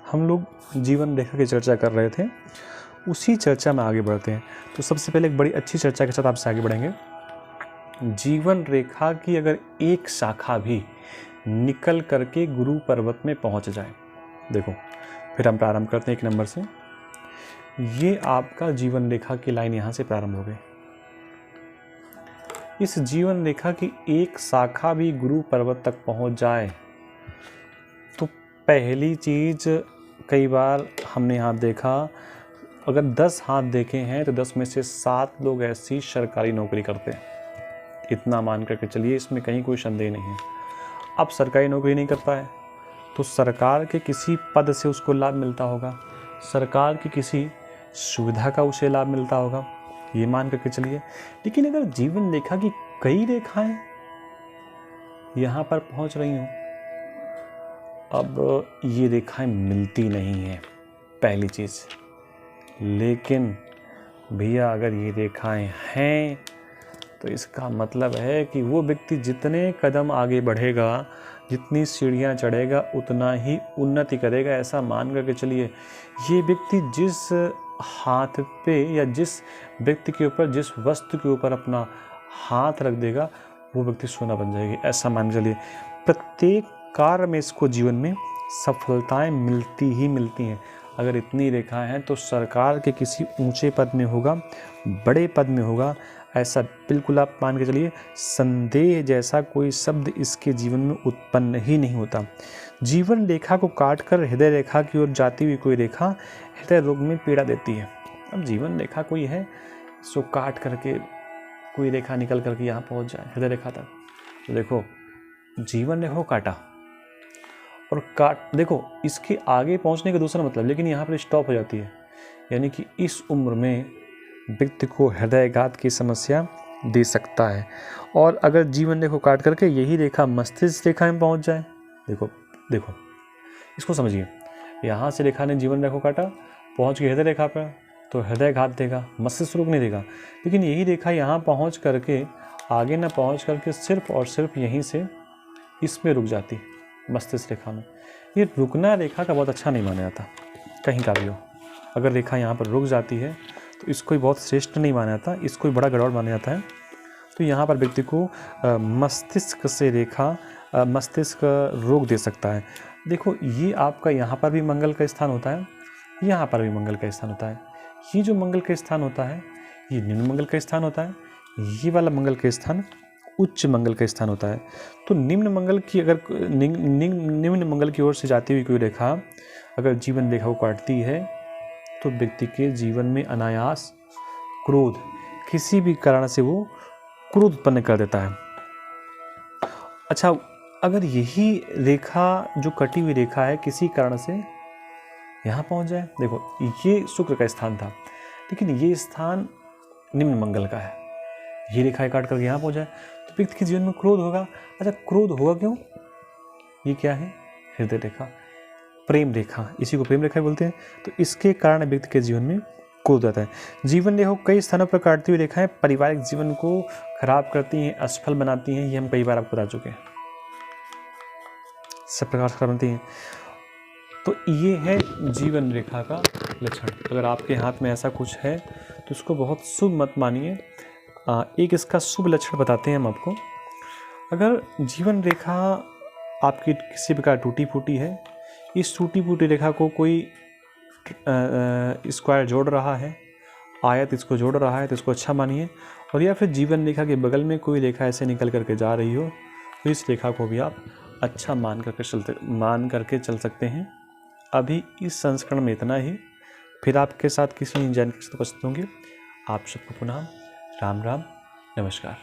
हम लोग जीवन रेखा की चर्चा कर रहे थे, उसी चर्चा में आगे बढ़ते हैं। तो सबसे पहले एक बड़ी अच्छी चर्चा के साथ आपसे आगे बढ़ेंगे। जीवन रेखा की अगर एक शाखा भी निकल करके गुरु पर्वत में पहुंच जाए, देखो फिर हम प्रारंभ करते हैं 1 नंबर से। ये आपका जीवन रेखा की लाइन यहाँ से प्रारंभ हो गई। इस जीवन रेखा की एक शाखा भी गुरु पर्वत तक पहुंच जाए तो पहली चीज, कई बार हमने यहाँ देखा, अगर 10 हाथ देखे हैं तो 10 में से 7 लोग ऐसी सरकारी नौकरी करते हैं। इतना मान करके चलिए, इसमें कहीं कोई संदेह नहीं है। अब सरकारी नौकरी नहीं करता है तो सरकार के किसी पद से उसको लाभ मिलता होगा, सरकार की किसी सुविधा का उसे लाभ मिलता होगा, ये मान करके चलिए। लेकिन अगर जीवन रेखा की कई रेखाएं यहाँ पर पहुँच रही हों, अब ये रेखाएं मिलती नहीं हैं पहली चीज़। लेकिन भैया अगर ये रेखाएं हैं तो इसका मतलब है कि वो व्यक्ति जितने कदम आगे बढ़ेगा, जितनी सीढ़ियां चढ़ेगा, उतना ही उन्नति करेगा, ऐसा मान करके चलिए। ये व्यक्ति जिस हाथ पे या जिस व्यक्ति के ऊपर, जिस वस्तु के ऊपर अपना हाथ रख देगा, वो व्यक्ति सोना बन जाएगी, ऐसा मान चलिए। प्रत्येक कार्य में इसको जीवन में सफलताएं मिलती ही मिलती हैं। अगर इतनी रेखाएं हैं तो सरकार के किसी ऊंचे पद में होगा, बड़े पद में होगा, ऐसा बिल्कुल आप मान के चलिए। संदेह जैसा कोई शब्द इसके जीवन में उत्पन्न ही नहीं होता। जीवन रेखा को काटकर हृदय रेखा की ओर जाती हुई कोई रेखा हृदय रोग में पीड़ा देती है। अब जीवन रेखा कोई है, इसको काट करके कोई रेखा निकल करके यहाँ पहुँच जाए हृदय रेखा तक, तो देखो जीवन रेखा को काटा और देखो इसके आगे पहुँचने का दूसरा मतलब, लेकिन यहाँ पर स्टॉप हो जाती है। यानी कि इस उम्र में व्यक्ति को हृदयघात की समस्या दे सकता है। और अगर जीवन रेखा को काट करके यही रेखा मस्तिष्क रेखा में पहुंच जाए, देखो इसको समझिए। यहाँ से रेखा ने जीवन रेखा को काटा, पहुंच के हृदय रेखा पर, तो हृदयघात देगा, मस्तिष्क रोग नहीं देगा। लेकिन यही रेखा यहाँ पहुँच करके आगे ना पहुँच करके सिर्फ और सिर्फ यहीं से इसमें रुक जाती, मस्तिष्क रेखा में। ये रुकना रेखा का बहुत अच्छा नहीं माना जाता, कहीं का भी हो। अगर रेखा यहाँ पर रुक जाती है तो इसको बहुत श्रेष्ठ नहीं माना जाता, इसको बड़ा गड़बड़ माना जाता है। तो यहाँ पर व्यक्ति को मस्तिष्क से रेखा मस्तिष्क रोग दे सकता है। देखो ये आपका यहाँ पर भी मंगल का स्थान होता है, यहाँ पर भी मंगल का स्थान होता है। ये जो मंगल का स्थान होता है ये निम्न मंगल का स्थान होता है, ये वाला मंगल का स्थान उच्च मंगल का स्थान होता है। तो निम्न मंगल की अगर निम्न मंगल की ओर से जाती हुई कोई रेखा अगर जीवन रेखा को काटती है तो व्यक्ति के जीवन में अनायास क्रोध, किसी भी कारण से वो क्रोध उत्पन्न कर देता है। अच्छा, अगर यही रेखा जो कटी हुई रेखा है किसी कारण से यहाँ पहुँच जाए, देखो ये शुक्र का स्थान था, लेकिन ये स्थान निम्न मंगल का है, ये रेखा काट कर यहाँ पहुँच जाए तो व्यक्ति के जीवन में क्रोध होगा। अच्छा, क्रोध होगा क्यों? ये क्या है? हृदय रेखा, प्रेम रेखा, इसी को प्रेम रेखा बोलते हैं। तो इसके कारण व्यक्ति के जीवन में क्रोध आता है। जीवन रेखा कई स्थानों पर काटती हुई रेखाएं पारिवारिक जीवन को खराब करती हैं, असफल बनाती हैं, ये हम कई बार आपको बता चुके हैं, सब प्रकार से बनाती हैं। तो ये है जीवन रेखा का लक्षण। अगर आपके हाथ में ऐसा कुछ है तो उसको बहुत शुभ मत मानिए। एक इसका शुभ लक्षण बताते हैं हम आपको। अगर जीवन रेखा आपकी किसी प्रकार टूटी फूटी है, इस टूटी फूटी रेखा को कोई स्क्वायर जोड़ रहा है, आयत इसको जोड़ रहा है, तो इसको अच्छा मानिए। और या फिर जीवन रेखा के बगल में कोई रेखा ऐसे निकल करके जा रही हो तो इस रेखा को भी आप अच्छा मान करके चल सकते हैं। अभी इस संस्करण में इतना ही, फिर आपके साथ किसी जानकारी से उपस्थित होंगे। आप सबको पुनः राम राम, नमस्कार।